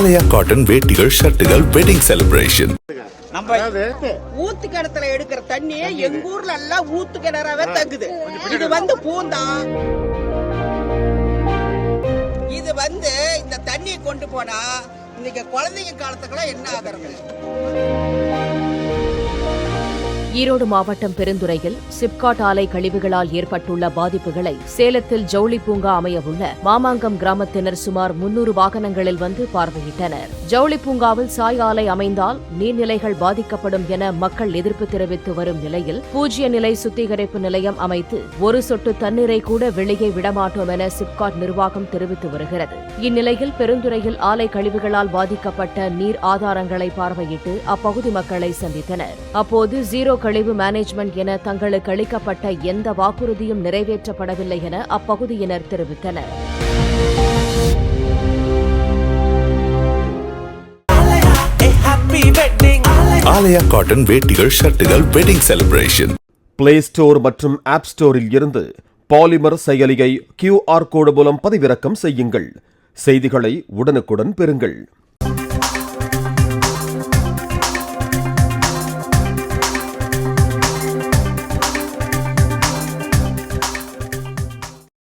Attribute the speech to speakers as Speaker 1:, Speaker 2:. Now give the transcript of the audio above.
Speaker 1: ஆலயா cotton வேட்டிகள் ஷர்ட்டுகள் wedding celebration.
Speaker 2: நம்ம ஊத்து கிணத்துல எடுக்கிற தண்ணியே எங்க ஊர்ல எல்லாம் ஊத்து கிணறாவே தங்குது. இது பூந்தா இது இந்த தண்ணியை கொண்டு போனா இன்னைக்கு குழந்தைங்க காலத்துக்கெல்லாம் என்ன ஆகிறது?
Speaker 3: ஈரோடு மாவட்டம் பெருந்துறையில் சிப்காட் ஆலை கழிவுகளால் ஏற்பட்டுள்ள பாதிப்புகளை சேலத்தில் ஜவுளி பூங்கா அமையவுள்ள மாமாங்கம் கிராமத்தினர் சுமார் 300 வாகனங்களில் வந்து பார்வையிட்டனர். ஜவுளி பூங்காவில் சாய் ஆலை அமைந்தால் நீர்நிலைகள் பாதிக்கப்படும் என மக்கள் எதிர்ப்பு தெரிவித்து வரும் நிலையில் பூஜ்ய நிலை சுத்திகரிப்பு நிலையம் அமைத்து ஒரு சொட்டு தண்ணீரை கூட வெளியே விடமாட்டோம் என சிப்காட் நிர்வாகம் தெரிவித்து வருகிறது. இந்நிலையில் பெருந்துறையில் ஆலை கழிவுகளால் பாதிக்கப்பட்ட நீர் ஆதாரங்களை பார்வையிட்டு அப்பகுதி மக்களை சந்தித்தனர். அப்போது ஜீரோ கழிவு மேனேஜ்மெண்ட் என தங்களுக்கு அளிக்கப்பட்ட எந்த வாக்குறுதியும் நிறைவேற்றப்படவில்லை என அப்பகுதியினர் தெரிவித்தனர்.
Speaker 1: ஆலயா காட்டன் வேட்டிகள் ஷர்ட்டுகள் வெட்டிங் செலிப்ரேஷன்.
Speaker 4: பிளே ஸ்டோர் மற்றும் ஆப் ஸ்டோரில் இருந்து பாலிமர் செயலியை QR கோடு மூலம் பதிவிறக்கம் செய்யுங்கள். செய்திகளை உடனுக்குடன் பெறுங்கள்.